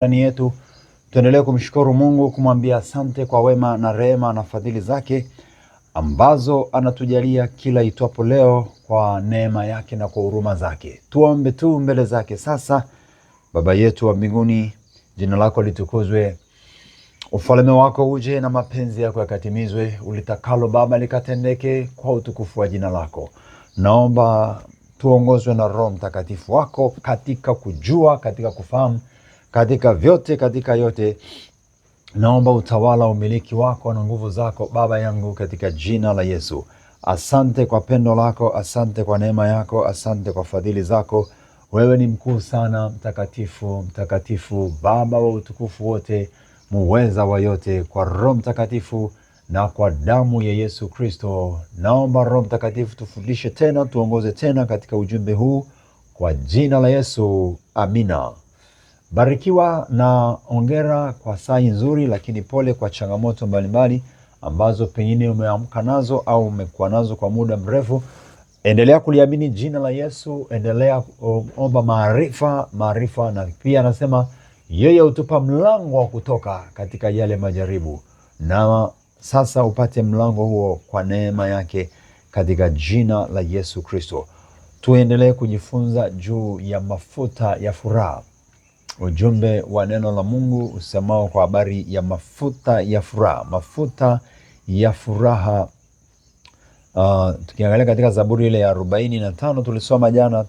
ndani yetu. Tuendelee kumshukuru Mungu, kumwambia asante kwa wema na rehema na fadhili zake ambazo anatujalia kila itwapo leo, kwa neema yake na kwa huruma zake. Tuombe tu mbele zake sasa. Baba yetu wa mbinguni, jina lako litukuzwe, ufalme wako uje na mapenzi yako yakatimizwe. Ulitakalo Baba likatendeke kwa utukufu wa jina lako. Naomba tuongozwe na Roho Mtakatifu wako katika kujua, katika kufahamu, katika vyote, katika yote. Naomba utawala, umiliki wako na nguvu zako Baba yangu, katika jina la Yesu. Asante kwa pendo lako, asante kwa neema yako, asante kwa fadhili zako. Wewe ni mkuu sana, mtakatifu, mtakatifu, Baba wa utukufu wote, muweza wa yote. Kwa Roho Mtakatifu na kwa damu ya Yesu Kristo, naomba Roho Mtakatifu tufundishe tena, tuongoze tena katika ujumbe huu, kwa jina la Yesu, amina. Barikiwa na ongera kwa saa nzuri, lakini pole kwa changamoto mbalimbali ambazo pengine umeamka nazo au umekuwa nazo kwa muda mrefu. Endelea kuliamini jina la Yesu, endelea omba maarifa, na pia anasema yeye hutupa mlango wa kutoka katika yale majaribu, na sasa upate mlango huo kwa neema yake katika jina la Yesu Kristo. Tuendelee kujifunza juu ya mafuta ya furaha, ujumbe wa neno la Mungu usemao kwa habari ya mafuta ya furaha. Mafuta ya furaha, tukiangalia katika Zaburi ile ya 45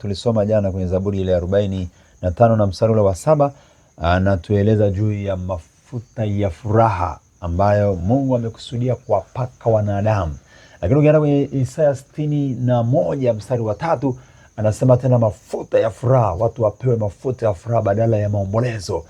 tulisoma jana kwenye Zaburi ile ya 45 na mstari ule wa 7, anatueleza juu ya mafuta ya furaha ambayo Mungu amekusudia kuwapaka wanadamu. Lakini ukienda kwenye Isaya 61 mstari wa 3, anasema tena mafuta ya furaha, watu wapewe mafuta ya furaha badala ya maombolezo,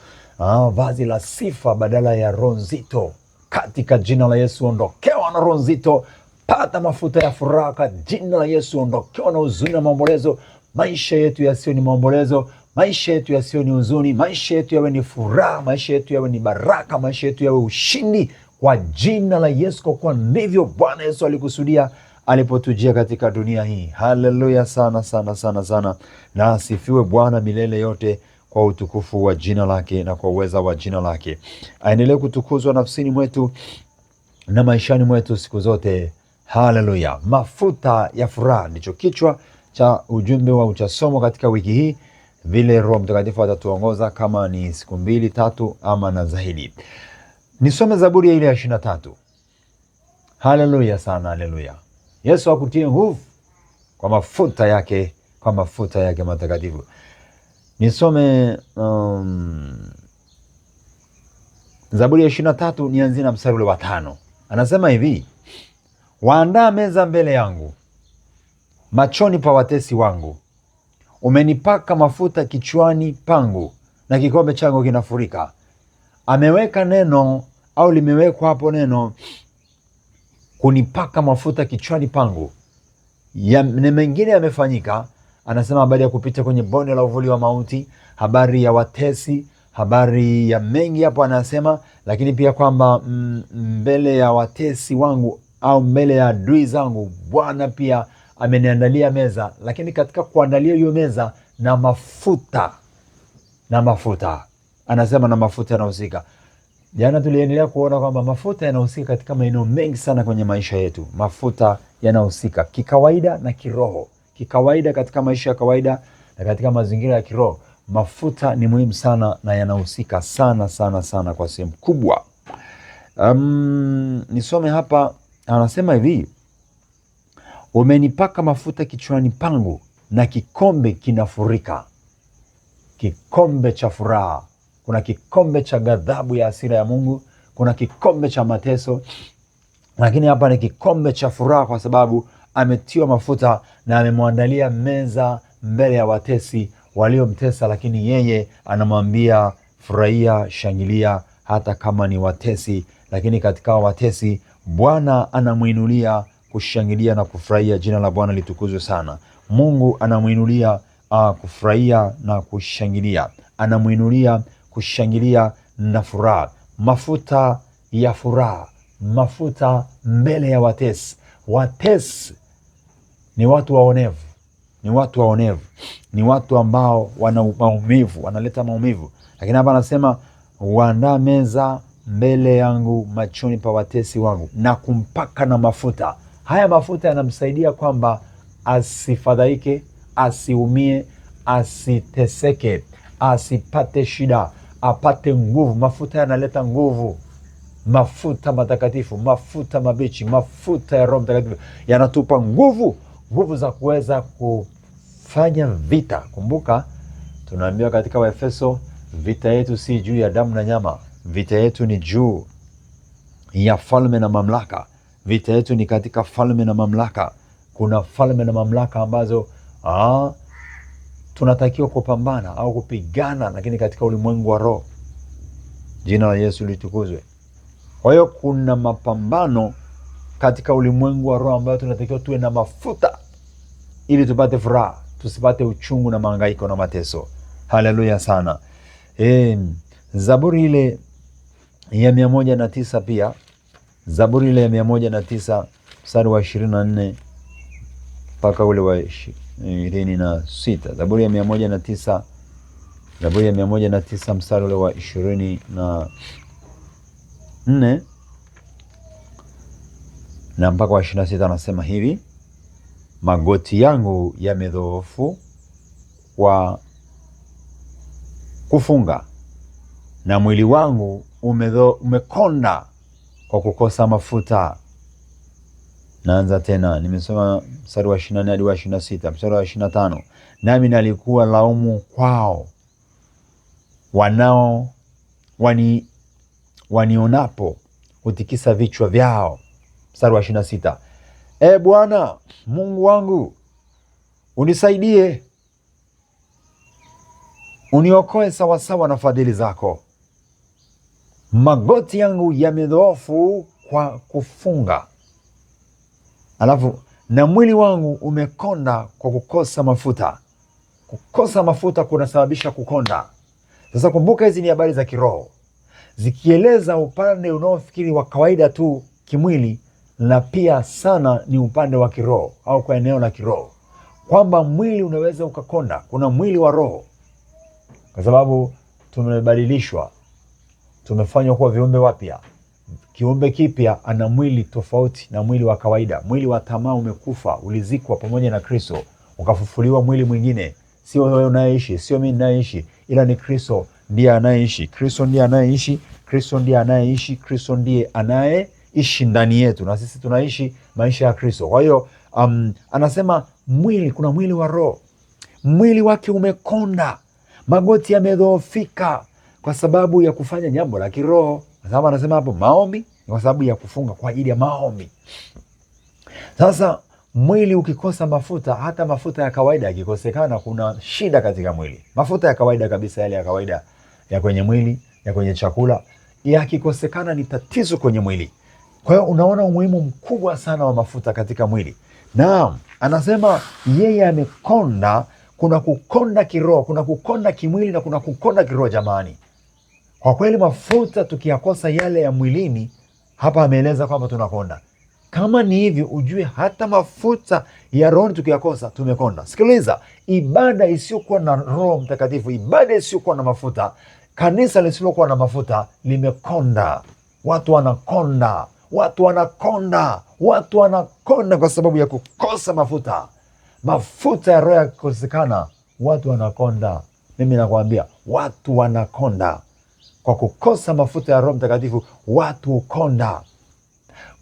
vazi la sifa badala ya roho nzito. Katika jina la Yesu, ondokewa na roho nzito, pata mafuta ya furaha kwa jina la Yesu. Ondokewa na huzuni na maombolezo. Maisha yetu yasiyo ni maombolezo, maisha yetu yasiyo ni huzuni, maisha yetu yawe ni furaha, maisha yetu yawe ni baraka, maisha yetu yawe ushindi kwa jina la Yesu, kwa kuwa ndivyo Bwana Yesu alikusudia alipotujia katika dunia hii. Haleluya sana sana sana sana, na asifiwe Bwana milele yote kwa utukufu wa jina lake na kwa uweza wa jina lake. Aendelee kutukuzwa nafsini mwetu na maishani mwetu siku zote. Haleluya. Mafuta ya furaha ndicho kichwa cha ujumbe wa uchasomo katika wiki hii, vile Roho Mtakatifu atatuongoza, kama ni siku 2-3 ama na zaidi. Nisome Zaburi ya ile ya 23. Haleluya sana, haleluya. Yesu akutie nguvu kwa mafuta yake, kwa mafuta yake matakatifu. Nisome Zaburi ya 23, nianzie na mstari ule wa 5. Anasema hivi: waandaa meza mbele yangu machoni pa watesi wangu, umenipaka mafuta kichwani pangu, na kikombe changu kinafurika. Ameweka neno, au limewekwa hapo neno, kunipaka mafuta kichwani pangu. Na mengine yamefanyika. Anasema habari ya kupita kwenye bonde la uvuli wa mauti, habari ya watesi, habari ya mengi hapo anasema, lakini pia kwamba mbele ya watesi wangu au mbele ya adui zangu Bwana pia ameniandalia meza. Lakini katika kuandalia hiyo meza na mafuta, anasema na mafuta yanahusika. Jana tuliendelea kuona kwamba mafuta yanahusika katika maeneo mengi sana kwenye maisha yetu. Mafuta yanahusika kikawaida na kiroho. Kikawaida katika maisha ya kawaida na katika mazingira ya kiroho, mafuta ni muhimu sana na yanahusika sana sana sana kwa sehemu kubwa. Nisome hapa, anasema hivi: umenipaka mafuta kichwani pangu, na kikombe kinafurika. Kikombe cha furaha. Kuna kikombe cha ghadhabu ya hasira ya Mungu, kuna kikombe cha mateso, lakini hapa ni kikombe cha furaha, kwa sababu ametiwa mafuta na amemwandalia meza mbele ya watesi waliomtesa. Lakini yeye anamwambia furahia, shangilia, hata kama ni watesi. Lakini katika watesi Bwana anamuinulia kushangilia na kufurahia. Jina la Bwana litukuzwe sana. Mungu anamuinulia kufurahia na kushangilia, anamuinulia kushangilia na furaha. Mafuta ya furaha, mafuta mbele ya watesi. Watesi ni watu waonevu, ni watu ambao wana maumivu, wanaleta maumivu. Lakini hapa anasema waandaa meza mbele yangu machoni pa watesi wangu, na kumpaka na mafuta. Haya mafuta yanamsaidia kwamba asifadhaike, asiumie, asiteseke, asipate shida, apate nguvu. Mafuta yanaleta nguvu. Mafuta matakatifu, mafuta mabichi, mafuta ya Roho Mtakatifu yanatupa nguvu za kuweza kufanya vita. Kumbuka tunaambiwa katika Waefeso, vita yetu si juu ya damu na nyama, vita yetu ni juu ya falme na mamlaka. Vita yetu ni katika falme na mamlaka. Kuna falme na mamlaka ambazo tunatakiwa kupambana au kupigana, lakini katika ulimwengu wa roho. Jina la Yesu litukuzwe. Kwa hiyo kuna mapambano katika ulimwengu wa roho ambayo tunatakiwa tuwe na mafuta ili tupate furaha, tusipate uchungu na mahangaiko na mateso. Haleluya sana. Zaburi ile ya 109 pia, Zaburi ile ya 109 mstari wa 24 mpaka ule wa 26. Zaburi ya 109, Zaburi ya 109 mstari ule wa 24 na mpaka wa 26 anasema hivi: magoti yangu yamedhoofu kwa kufunga, na mwili wangu umekonda kwa kukosa mafuta. Naanza tena, nimesoma mstari wa 24 hadi wa 26. Mstari wa 25, nami nalikuwa laumu kwao wanionapo kutikisa vichwa vyao. Mstari wa 26, Bwana Mungu wangu, unisaidie, uniokoe sawasawa na fadhili zako. Magoti yangu yamedhoofu kwa kufunga, alafu na mwili wangu umekonda kwa kukosa mafuta. Kukosa mafuta kunasababisha kukonda. Sasa kumbuka, hizi ni habari za kiroho zikieleza upande unaofikiri wa kawaida tu kimwili, na pia sana ni upande wa kiroho au kwa eneo la kiroho, kwamba mwili unaweza ukakonda. Kuna mwili wa roho, kwa sababu tumebadilishwa, tumefanywa kuwa viumbe wapya. Kiumbe kipya ana mwili tofauti na mwili wa kawaida. Mwili wa tamaa umekufa, ulizikwa pamoja na Kristo, ukafufuliwa mwili mwingine. Sio wewe unayeishi, sio mimi ninayeishi, ila ni Kristo ndiye anayeishi. Kristo ndiye anayeishi, Kristo ndiye anayeishi, Kristo ndiye anayeishi ndani yetu, na sisi tunaishi maisha ya Kristo. Kwa hiyo anasema mwili, kuna mwili wa roho, mwili wake umekonda, magoti yamedhoofika kwa sababu ya kufanya jambo la kiroho. Kwa sababu anasema hapo maombi, kwa sababu ya kufunga kwa ajili ya maombi. Sasa mwili ukikosa mafuta, hata mafuta ya kawaida yakikosekana, kuna shida katika mwili. Mafuta ya kawaida kabisa, yale ya kawaida ya kwenye mwili, ya kwenye chakula, yakikosekana ni tatizo kwenye mwili. Kwa hiyo unaona umuhimu mkubwa sana wa mafuta katika mwili. Naam, anasema yeye amekonda. Kuna kukonda kiroho, kuna kukonda kimwili na kuna kukonda kiroho. Jamani, kwa kweli mafuta tukiyakosa yale ya mwilini, hapa ameeleza kwamba tunakonda. Kama ni hivi, ujue hata mafuta ya roho tukiyakosa tumekonda. Sikiliza, ibada isiyokuwa na Roho Mtakatifu, ibada isiyokuwa na mafuta, kanisa lisilokuwa na mafuta limekonda. Watu wanakonda, watu wanakonda, watu wanakonda kwa sababu ya kukosa mafuta. Mafuta ya roho yakikosekana, watu wanakonda. Mimi nakwambia, watu wanakonda kwa kukosa mafuta ya Roho Mtakatifu. Watu ukonda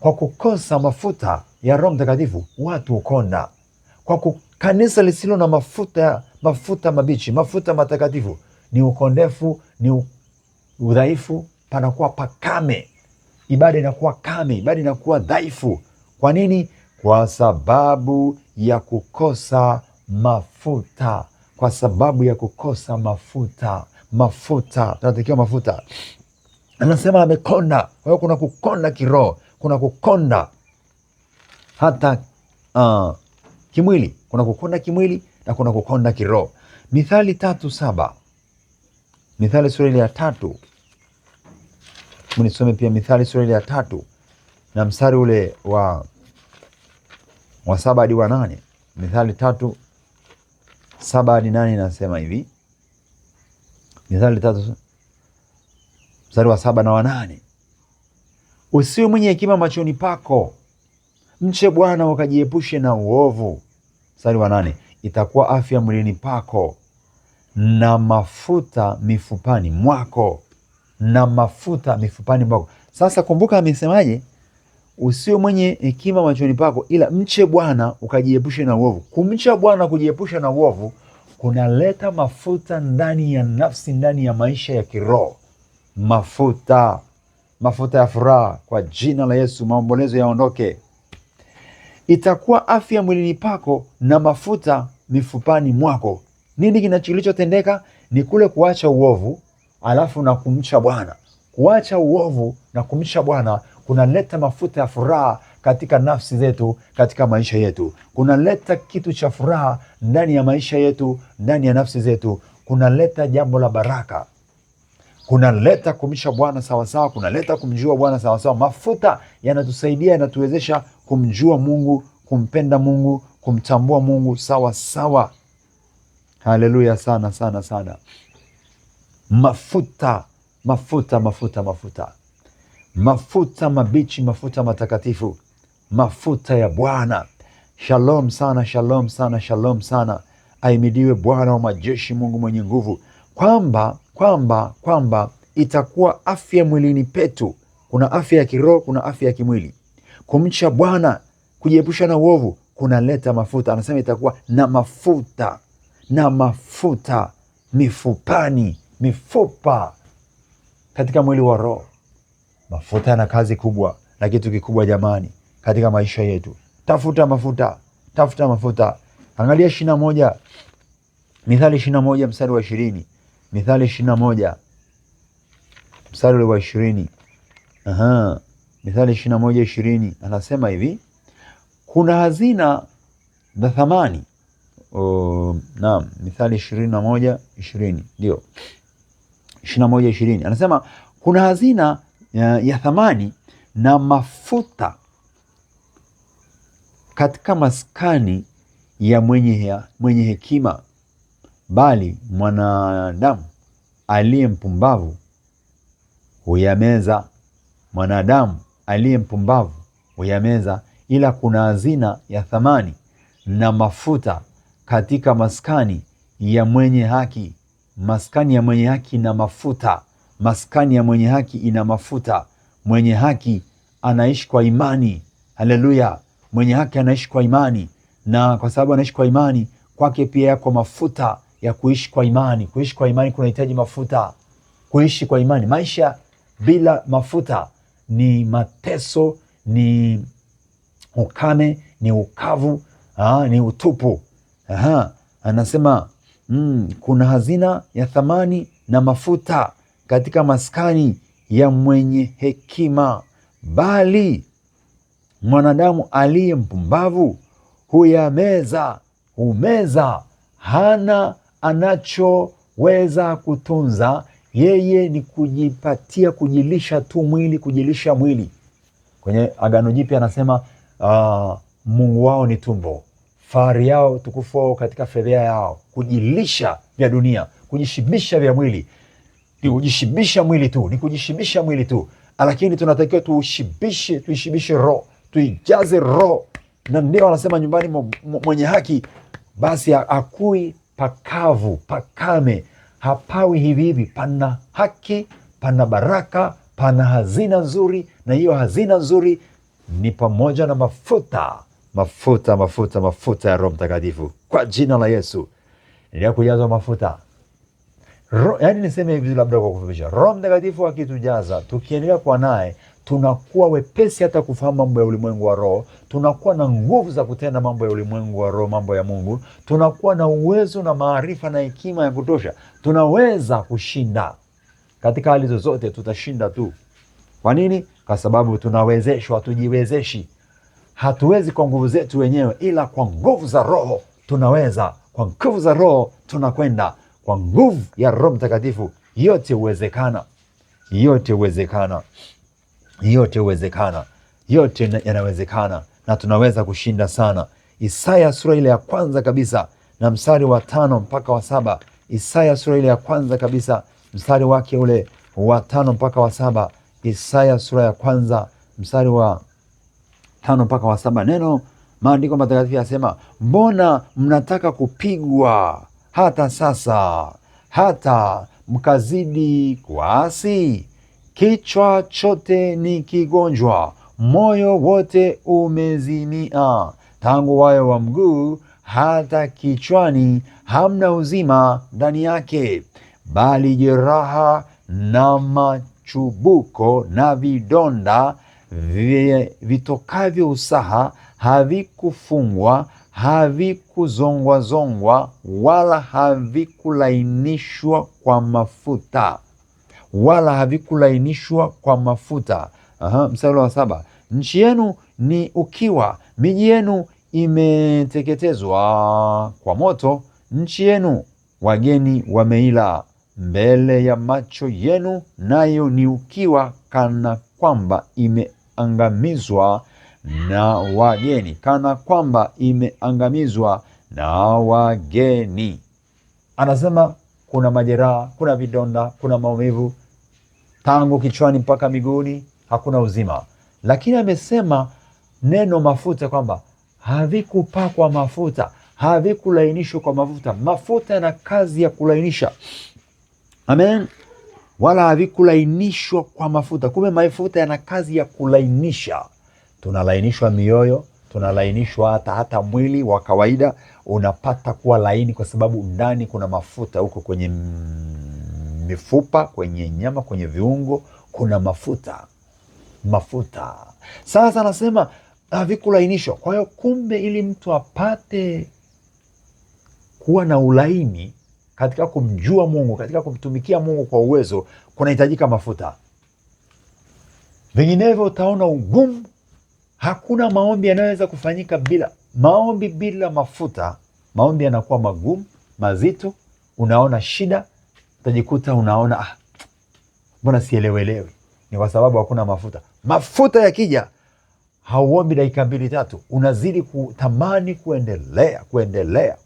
kwa kukosa mafuta ya Roho Mtakatifu, watu ukonda. Kwa kanisa lisilo na mafuta mabichi, mafuta matakatifu, ni ukondefu, ni udhaifu, panakuwa pakame. Ibada inakuwa kame, ibada inakuwa dhaifu. Kwa nini? Kwa sababu ya kukosa mafuta. Kwa sababu ya kukosa mafuta. Mafuta, tunatakiwa mafuta. Anasema amekonda. Kwa hiyo kuna kukonda kiroho, kuna kukonda hata kimwili. Kuna kukonda kimwili na kuna kukonda kiroho. Mithali 3:7. Mithali sura ile ya 3. Nisome pia Mithali sura ile ya 3 na mstari ule wa 7 hadi wa 8. Mithali 3:7 hadi 8 nasema hivi. Mithali 3 Mstari wa 7 na wa 8, usiwe mwenye hekima machoni pako, mche Bwana ukajiepushe na uovu. Mstari wa 8, itakuwa afya mwilini pako na mafuta mifupani mwako, na mafuta mifupani mwako. Sasa kumbuka amesemaje? Usiwe mwenye hekima machoni pako, ila mche Bwana ukajiepushe na uovu. Kumcha Bwana, kujiepusha na uovu, kunaleta mafuta ndani ya nafsi, ndani ya maisha ya kiroho. Mafuta ya furaha kwa jina la Yesu. Maombolezo yaondoke. Itakuwa afya mwilini pako na mafuta mifupani mwako. Nini kilichotendeka? Ni kule kuacha uovu alafu na kumcha Bwana. Kuacha uovu na kumcha Bwana kunaleta mafuta ya furaha katika nafsi zetu, katika maisha yetu. Kunaleta kitu cha furaha ndani ya maisha yetu, ndani ya nafsi zetu. Kunaleta jambo la baraka. Kunaleta kumcha Bwana sawasawa, kunaleta kumjua Bwana sawasawa. Mafuta yanatusaidia, yanatuwezesha kumjua Mungu, kumpenda Mungu, kumtambua Mungu sawasawa. Haleluya, sana sana sana. Mafuta mabichi, mafuta matakatifu, mafuta ya Bwana. Shalom sana, shalom sana, shalom sana. Ahimidiwe Bwana wa majeshi, Mungu mwenye nguvu, kwamba itakuwa afya mwilini petu. Kuna afya ya kiroho, kuna afya ya kimwili. Kumcha Bwana, kujiepusha na uovu, kunaleta mafuta. Anasema itakuwa na mafuta mifupani, mifupa katika mwili wa roho. Mafuta yana kazi kubwa na kitu kikubwa jamani, katika maisha yetu. Tafuta mafuta. Angalia 21, Mithali 21 mstari wa 20. Mithali 21 mstari wa 20. Mithali 21:20 anasema hivi, kuna hazina za thamani. Naam, Mithali 21:20, ndio 21:20 anasema kuna hazina ya thamani na mafuta katika maskani ya mwenye hekima, bali mwanadamu aliye mpumbavu huyameza. Mwanadamu aliye mpumbavu huyameza. Ila kuna hazina ya thamani na mafuta katika maskani ya mwenye haki. Maskani ya mwenye haki na mafuta. Maskani ya mwenye haki ina mafuta. Mwenye haki anaishi kwa imani. Haleluya. Mwenye haki anaishi kwa imani, na kwa sababu anaishi kwa imani, kwake pia yako mafuta ya kuishi kwa imani. Kuishi kwa imani kunahitaji mafuta. Kuishi kwa imani, maisha bila mafuta ni mateso, ni ukame, ni ukavu, ni utupu. Anasema kuna hazina ya thamani na mafuta katika maskani ya mwenye hekima, bali mwanadamu aliye mpumbavu humeza. Hana anachoweza kutunza, yeye ni kujipatia, kujilisha tu mwili, kujilisha mwili. Kwenye Agano Jipya anasema Mungu wao ni tumbo, fahari yao, tukufu wao katika fedheha yao. Kujilisha vya dunia, kujishibisha vya mwili, ni kujishibisha mwili tu, ni kujishibisha mwili tu. Lakini tunatakiwa tuishibishe roho, tuijaze roho. Na ndio anasema nyumbani mwenye haki basi hakui pakavu, pakame, hapawi hivi hivi. Pana haki, pana baraka, pana hazina nzuri, na hiyo hazina nzuri ni pamoja na mafuta ya Roho Mtakatifu. Kwa jina la Yesu, ndio kujazwa mafuta. Yaani niseme hivi labda kwa kufupisha, Roho Mtakatifu akitujaza, tukiendelea kwa naye, tunakuwa wepesi hata kufahamu mambo ya ulimwengu wa roho. Tunakuwa na nguvu za kutenda mambo ya ulimwengu wa roho, mambo ya Mungu. Tunakuwa na uwezo na maarifa na hekima ya kutosha. Tunaweza kushinda katika hali zozote, tutashinda tu. Kwa nini? Kwa sababu tunawezeshwa, tujiwezeshi. Hatuwezi kwa nguvu zetu wenyewe, ila kwa nguvu za Roho tunaweza. Kwa nguvu za Roho tunakwenda. Kwa nguvu ya Roho Mtakatifu yote huwezekana. Yote yanawezekana, na tunaweza kushinda sana. Isaya sura ile ya kwanza kabisa na mstari wa 5 mpaka wa 7. Isaya sura ile ya kwanza kabisa mstari wake ule wa 5 mpaka wa 7. Isaya sura ya kwanza mstari wa 5 mpaka wa 7. Neno maandiko matakatifu yasema, mbona mnataka kupigwa hata sasa, hata mkazidi kuasi? Kichwa chote ni kigonjwa, moyo wote umezimia. Tangu wayo wa mguu hata kichwani hamna uzima ndani yake, bali jeraha na machubuko na vidonda vitokavyo usaha, havikufungwa, havikuzongwazongwa, wala havikulainishwa kwa mafuta, wala havikulainishwa kwa mafuta. Mstari wa 7. Nchi yenu ni ukiwa, miji yenu imeteketezwa kwa moto, nchi yenu wageni wameila mbele ya macho yenu, nayo ni ukiwa, kana kwamba imeangamizwa na wageni, kana kwamba imeangamizwa na wageni. Anasema kuna majeraha, kuna vidonda, kuna maumivu, tangu kichwani mpaka miguuni hakuna uzima. Lakini amesema neno mafuta kwamba havikupakwa mafuta, havikulainishwa kwa mafuta. Mafuta yana kazi ya kulainisha. Amen. Wala havikulainishwa kwa mafuta. Kumbe mafuta yana kazi ya kulainisha. Tunalainishwa mioyo, tunalainishwa hata mwili wa kawaida unapata kuwa laini, kwa sababu ndani kuna mafuta. Huko kwenye mifupa, kwenye nyama, kwenye viungo kuna mafuta. Sasa anasema havikulainishwa. Kwa hiyo kumbe, ili mtu apate kuwa na ulaini katika kumjua Mungu, katika kumtumikia Mungu kwa uwezo, kunahitajika mafuta. Vinginevyo utaona ugumu. Hakuna maombi yanayoweza kufanyika bila maombi. Bila mafuta, maombi yanakuwa magumu, mazito, unaona shida, utajikuta unaona mbona sielewelewi. Ni kwa sababu hakuna mafuta. Mafuta yakija, hauombi dakika 2-3, unazidi kutamani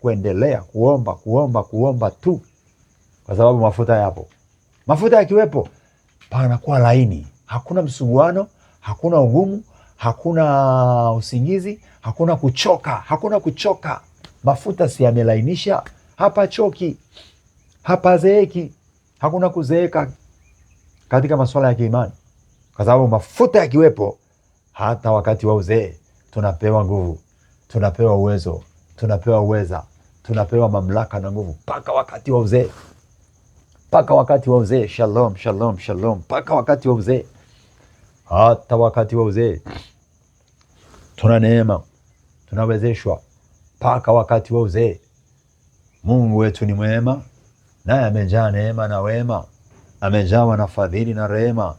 kuendelea kuomba tu, kwa sababu mafuta yapo. Mafuta yakiwepo, panakuwa laini, hakuna msuguano, hakuna ugumu, hakuna usingizi, hakuna kuchoka. Mafuta si yamelainisha, hapa choki, hapa zeeki, hakuna kuzeeka katika masuala ya kiimani, kwa sababu mafuta yakiwepo, hata wakati wa uzee tunapewa nguvu, tunapewa uwezo, tunapewa uweza, tunapewa mamlaka na nguvu mpaka wakati wa uzee. Shalom. Mpaka wakati wa uzee. Hata wakati wa uzee tuna neema, tunawezeshwa mpaka wakati wa uzee. Mungu wetu ni mwema, naye amejaa neema na wema, amejawa na fadhili na rehema.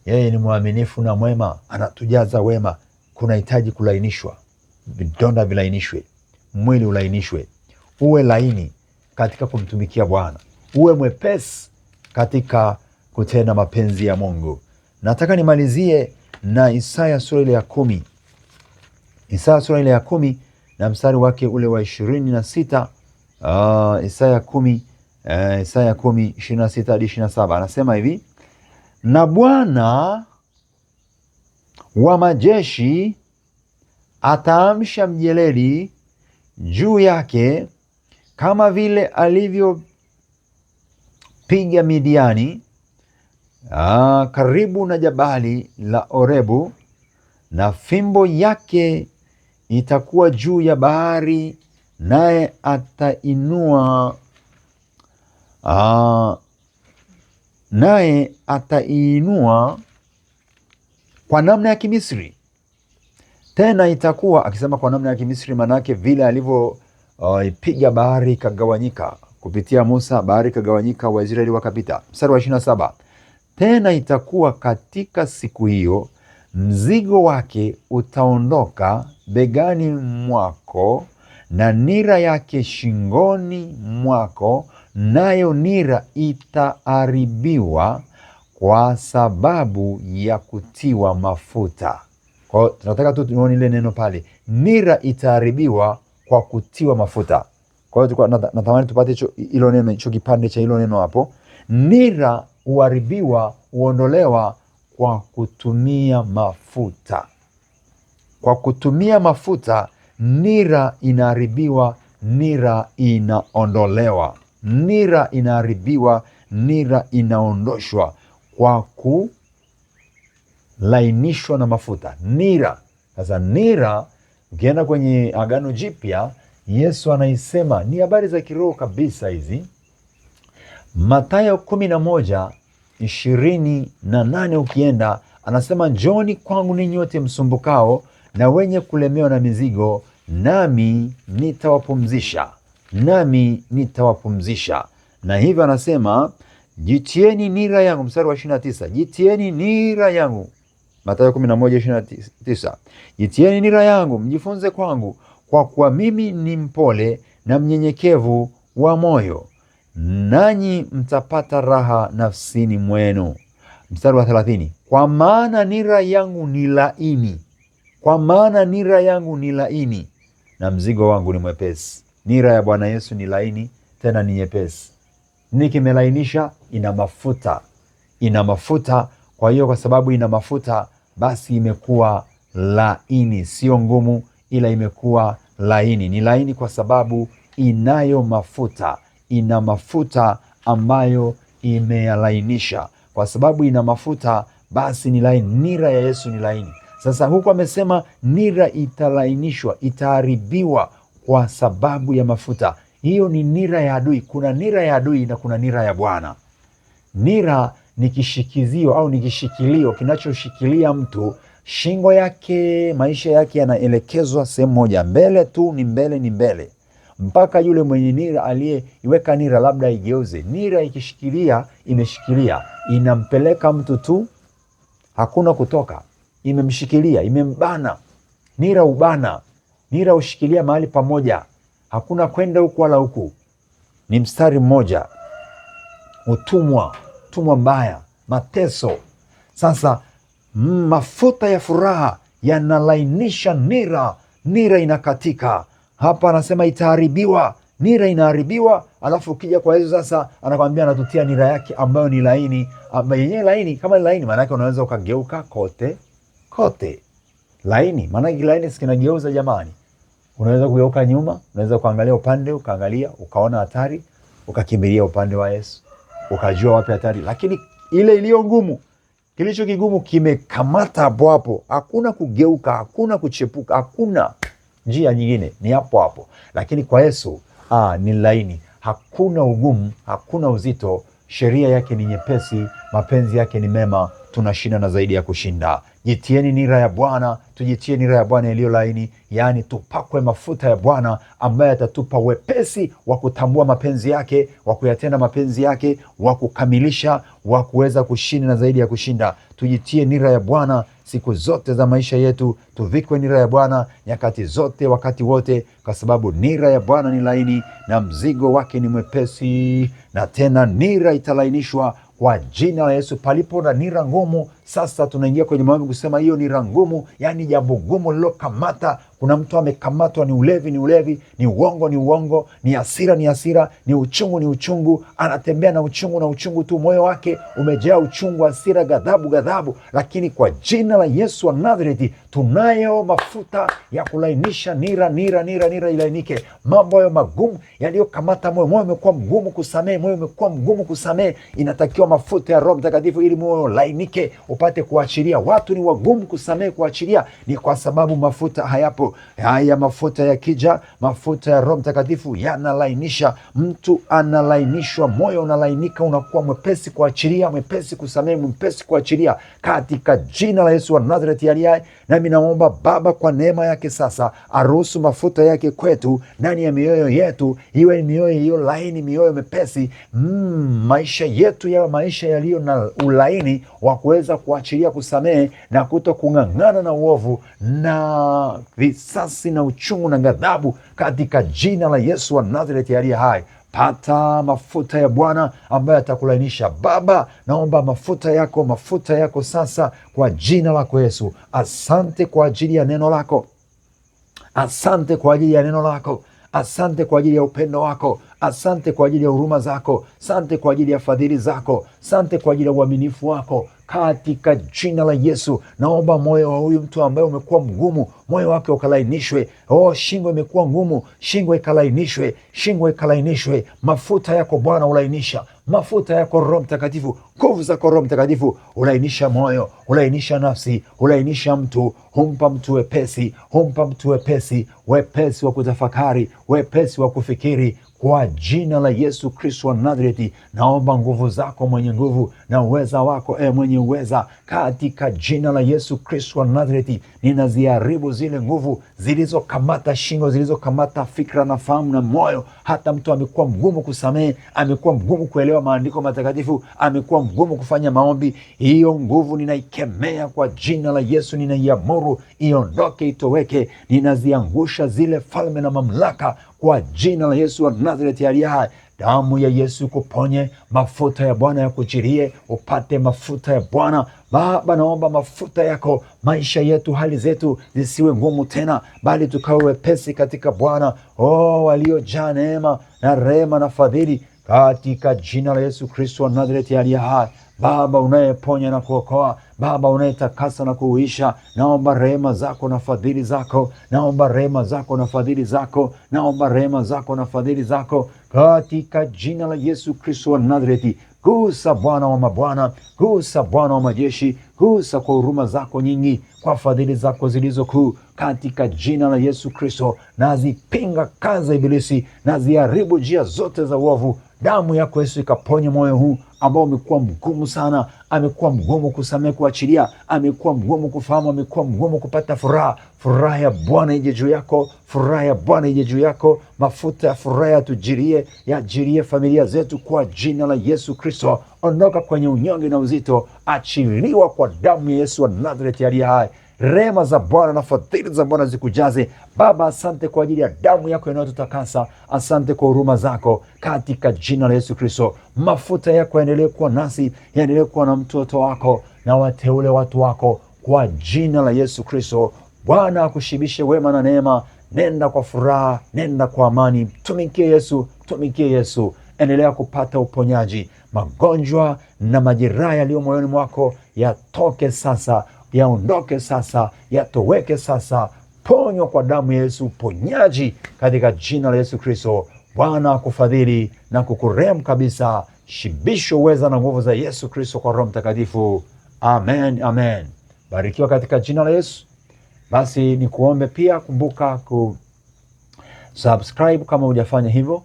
Yeye ni mwaminifu na mwema, anatujaza wema. Kunahitaji kulainishwa, vidonda vilainishwe, mwili ulainishwe, uwe laini katika kumtumikia Bwana, uwe mwepesi katika kutenda mapenzi ya Mungu. Nataka nimalizie na Isaya sura ile ya 10. Isaya sura ile ya 10 na mstari wake ule wa 26. Isaya 10, 26 hadi 27. Anasema hivi: na Bwana wa majeshi ataamsha mjeledi juu yake, kama vile alivyopiga Midiani, karibu na jabali la Orebu, na fimbo yake itakuwa juu ya bahari, naye ataiinua kwa namna ya Kimisri. Tena itakuwa, akisema kwa namna ya Kimisri, manake vile alivyoipiga bahari ikagawanyika kupitia Musa, bahari ikagawanyika, Waisraeli wakapita. Mstari wa 27, tena itakuwa katika siku hiyo, mzigo wake utaondoka begani mwako, na nira yake shingoni mwako, nayo nira itaharibiwa kwa sababu ya kutiwa mafuta. Kwa hiyo tunataka tu tuone ile neno pale, nira itaharibiwa kwa kutiwa mafuta. Kwa hiyo natamani tupate hilo neno, hicho kipande cha hilo neno hapo. Nira huharibiwa, huondolewa kwa kutumia mafuta. Kwa kutumia mafuta, nira inaharibiwa, nira inaondolewa. Nira inaharibiwa, nira inaondoshwa kwa kulainishwa na mafuta. Nira. Sasa nira, ukienda kwenye Agano Jipya, Yesu anaisema, ni habari za kiroho kabisa hizi. Mathayo 11:28 ukienda, anasema njooni kwangu ninyi nyote msumbukao na wenye kulemewa na mizigo, nami nitawapumzisha. Nami nitawapumzisha. Na hivyo anasema jitieni nira yangu, mstari wa 29, jitieni nira yangu. Mathayo 11:29, jitieni nira yangu, mjifunze kwangu, kwa kuwa mimi ni mpole na mnyenyekevu wa moyo, nanyi mtapata raha nafsini mwenu. Mstari wa 30, kwa maana nira yangu ni laini, kwa maana nira yangu ni laini na mzigo wangu ni mwepesi. Nira ya Bwana Yesu ni laini, tena ni nyepesi. Nini kimelainisha? Ina mafuta. Ina mafuta. Kwa hiyo kwa sababu ina mafuta, basi imekuwa laini, sio ngumu, ila imekuwa laini. Ni laini kwa sababu inayo mafuta. Ina mafuta ambayo imeyalainisha. Kwa sababu ina mafuta, basi ni laini. Nira ya Yesu ni laini. Sasa huku amesema nira italainishwa, itaharibiwa kwa sababu ya mafuta. Hiyo ni nira ya adui. Kuna nira ya adui na kuna nira ya Bwana. Nira ni kishikizio au ni kishikilio kinachoshikilia mtu, shingo yake, maisha yake yanaelekezwa sehemu moja, mbele tu, ni mbele, ni mbele, mpaka yule mwenye nira aliyeiweka nira labda igeuze. Nira ikishikilia, imeshikilia, inampeleka mtu tu, hakuna kutoka. Imemshikilia, imembana. Nira ubana. Nira ushikilia mahali pamoja, hakuna kwenda huku wala huku, ni mstari mmoja. Utumwa, utumwa mbaya, mateso. Sasa mafuta ya furaha yanalainisha nira, nira inakatika. Hapa anasema itaharibiwa, nira inaharibiwa. Alafu ukija kwa Yesu sasa anakwambia anatutia nira yake ambayo ni laini, ambayo yenyewe laini. Kama ni laini, maana yake unaweza ukageuka kote kote. Laini, maana yake laini sikinageuza jamani. Unaweza kugeuka nyuma, unaweza kuangalia upande, ukaangalia, ukaona hatari, ukakimbilia upande wa Yesu, ukajua wapi hatari. Lakini ile iliyo ngumu, kilicho kigumu kimekamata hapo hapo. Hakuna kugeuka, hakuna kuchepuka, hakuna njia nyingine, ni hapo hapo. Lakini kwa Yesu ni laini, hakuna ugumu, hakuna uzito. Sheria yake ni nyepesi, mapenzi yake ni mema, tunashinda na zaidi ya kushinda. Jitieni nira ya Bwana, tujitie nira ya Bwana iliyo laini, yaani tupakwe mafuta ya Bwana ambaye atatupa wepesi wa kutambua mapenzi yake, wa kuyatenda mapenzi yake, wa kukamilisha, wa kuweza kushinda na zaidi ya kushinda. Tujitie nira ya Bwana siku zote za maisha yetu, tuvikwe nira ya Bwana nyakati zote, wakati wote, kwa sababu nira ya Bwana ni laini na mzigo wake ni mwepesi. Na tena nira italainishwa kwa jina la Yesu. Palipo na nira ngumu, sasa tunaingia kwenye maombi kusema hiyo nira ngumu, yani jambo gumu lilokamata. Kuna mtu amekamatwa, ni ulevi, ni ulevi, ni uongo, ni uongo, ni hasira, ni hasira, ni uchungu, ni uchungu. Anatembea na uchungu, na uchungu tu, moyo wake umejaa uchungu, hasira, ghadhabu, ghadhabu. Lakini kwa jina la Yesu wa Nazareti tunayo mafuta ya kulainisha nira, nira, nira, nira ilainike. Mambo hayo magumu yaliyokamata moyo, moyo umekuwa mgumu kusamehe, moyo umekuwa mgumu kusamehe, inatakiwa mafuta ya Roho Mtakatifu ili moyo lainike, upate kuachilia. Watu ni wagumu kusamehe, kuachilia, ni kwa sababu mafuta hayapo. Haya mafuta yakija, mafuta ya Roho Mtakatifu yanalainisha. Mtu analainishwa, moyo unalainika, unakuwa mwepesi kuachilia, mwepesi kusamehe, mwepesi kuachilia, katika jina la Yesu wa Nazareti aliye hai. Nami naomba Baba kwa neema yake sasa aruhusu mafuta yake kwetu, ndani ya mioyo yetu, iwe mioyo hiyo laini, mioyo mepesi. Maisha yetu yawe maisha yaliyo na ulaini wa kuweza kuachilia, kusamehe na kuto kung'ang'ana na uovu na visasi na uchungu na ghadhabu, katika jina la Yesu wa Nazareti aliye hai. Pata mafuta ya Bwana ambayo atakulainisha. Baba, naomba mafuta yako sasa kwa jina lako Yesu. Asante kwa ajili ya neno lako. Asante kwa ajili ya neno lako. asante kwa ajili ya upendo wako, asante kwa ajili ya huruma zako, asante kwa ajili ya fadhili zako, asante kwa ajili ya uaminifu wako. Katika jina la Yesu naomba moyo wa huyu mtu ambaye umekuwa mgumu, moyo wake ukalainishwe. Shingo imekuwa ngumu, shingo ikalainishwe, shingo ikalainishwe. Mafuta yako Bwana ulainisha, mafuta yako Roho Mtakatifu, nguvu zako Roho Mtakatifu ulainisha moyo, ulainisha nafsi, ulainisha mtu, humpa mtu wepesi, humpa mtu wepesi, wepesi wa kutafakari, wepesi wa kufikiri. Kwa jina la Yesu Kristo wa Nazareti naomba nguvu zako mwenye nguvu na uweza wako mwenye uweza, katika jina la Yesu Kristo wa Nazareti ninaziharibu zile nguvu zilizokamata shingo, zilizokamata fikra na fahamu na moyo. Hata mtu amekuwa mgumu kusamehe, amekuwa mgumu kuelewa maandiko matakatifu, amekuwa mgumu kufanya maombi, hiyo nguvu ninaikemea kwa jina la Yesu, ninaiamuru iondoke, itoweke. Ninaziangusha zile falme na mamlaka kwa jina la Yesu wa Nazareti aliye hai. Damu ya Yesu kuponye, mafuta ya Bwana ya kujirie, upate mafuta ya Bwana. Baba, naomba mafuta yako, maisha yetu, hali zetu zisiwe ngumu tena, bali tukawe wepesi katika Bwana. Waliojaa neema na rehema na fadhili, katika jina la Yesu Kristo wa Nazareti aliye hai. Baba unayeponya na kuokoa, Baba unayetakasa na kuuisha, naomba rehema zako na fadhili zako, naomba rehema zako na fadhili zako, naomba rehema zako na fadhili zako, katika jina la Yesu Kristo wa Nazareti. Gusa Bwana wa mabwana, gusa Bwana wa majeshi, gusa kwa huruma zako nyingi, kwa fadhili zako zilizo kuu, katika jina la Yesu Kristo. Nazipinga kazi za ibilisi, naziharibu njia zote za uovu. Damu yako Yesu ikaponye moyo huu ambao umekuwa mgumu sana, amekuwa mgumu kusamehe, kuachilia, amekuwa mgumu kufahamu, amekuwa mgumu kupata furaha. Furaha ya Bwana ije juu yako, furaha ya Bwana ije juu yako. Mafuta ya furaha yatujirie, yajirie familia zetu kwa jina la Yesu Kristo. Ondoka kwenye unyonge na uzito, achiliwa kwa damu ya Yesu wa Nazareti aliye hai. Rehema za Bwana na fadhili za Bwana zikujaze. Baba, asante kwa ajili ya damu yako inayotutakasa, asante kwa huruma zako, katika jina la Yesu Kristo. Mafuta yako yaendelee kuwa nasi, yaendelee kuwa na mtoto wako na wateule watu wako, kwa jina la Yesu Kristo. Bwana akushibishe wema na neema. Nenda kwa furaha, nenda kwa amani. Tumikie Yesu, tumikie Yesu. Endelea kupata uponyaji. Magonjwa na majeraha yaliyo moyoni mwako yatoke sasa, yaondoke sasa, yatoweke sasa. Ponywa kwa damu ya Yesu, ponyaji katika jina la Yesu Kristo. Bwana akufadhili na kukurehemu kabisa. Shibisho uweza na nguvu za Yesu Kristo kwa Roho Mtakatifu. Amen, amen. Barikiwa katika jina la Yesu. Basi ni kuombe pia, kumbuka subscribe kama hujafanya hivyo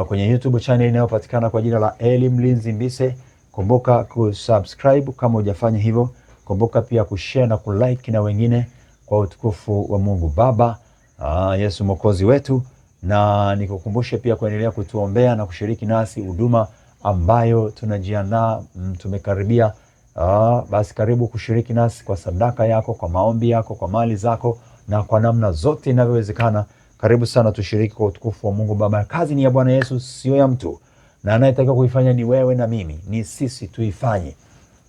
kwenye YouTube channel inayopatikana kwa jina la Eli Mlinzi Mbise. Kumbuka kusubscribe kama hujafanya hivyo. Kumbuka pia kushare na kulike na wengine, kwa utukufu wa Mungu Baba, Yesu Mwokozi wetu. Na nikukumbushe pia kuendelea kutuombea na kushiriki nasi huduma ambayo tunajiandaa, tumekaribia. Basi karibu kushiriki nasi kwa sadaka yako, kwa maombi yako, kwa mali zako, na kwa namna zote inavyowezekana. Karibu sana tushiriki kwa utukufu wa Mungu Baba. Kazi ni ya Bwana Yesu, sio ya mtu, na anayetakiwa kuifanya ni wewe na mimi, ni sisi.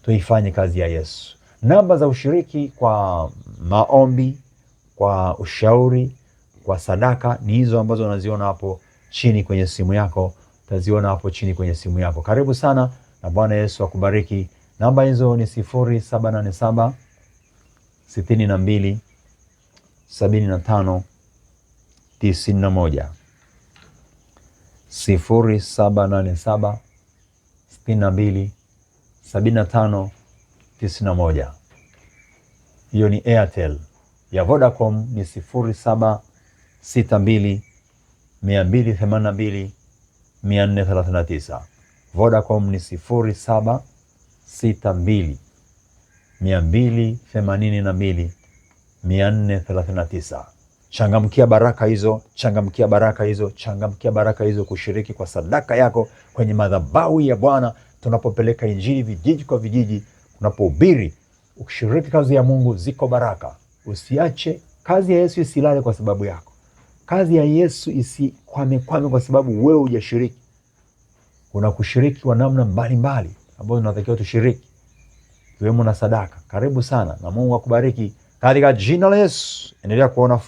Tuifanye kazi ya Yesu. Namba za ushiriki kwa maombi, kwa ushauri, kwa sadaka ni hizo ambazo unaziona hapo chini kwenye simu yako. Utaziona hapo chini kwenye simu yako. Karibu sana na Bwana Yesu akubariki. Namba hizo ni 0787 62 75 91, 0787 62 75 91. Hiyo ni Airtel. Ya Vodacom ni 0762 282 439. Vodacom ni 0762 282 439. Changamkia baraka hizo, changamkia baraka hizo, changamkia baraka hizo, kushiriki kwa sadaka yako kwenye madhabahu ya Bwana tunapopeleka injili vijiji kwa vijiji, tunapohubiri. Ukishiriki kazi ya Mungu, ziko baraka. Usiache kazi ya Yesu, isilale kwa sababu yako. Kazi ya Yesu isikwame kwa sababu wewe hujashiriki. Kuna kushiriki wa namna mbalimbali ambazo tunatakiwa tushiriki, kiwemo na sadaka. Karibu sana na Mungu akubariki katika jina la Yesu. Endelea kuona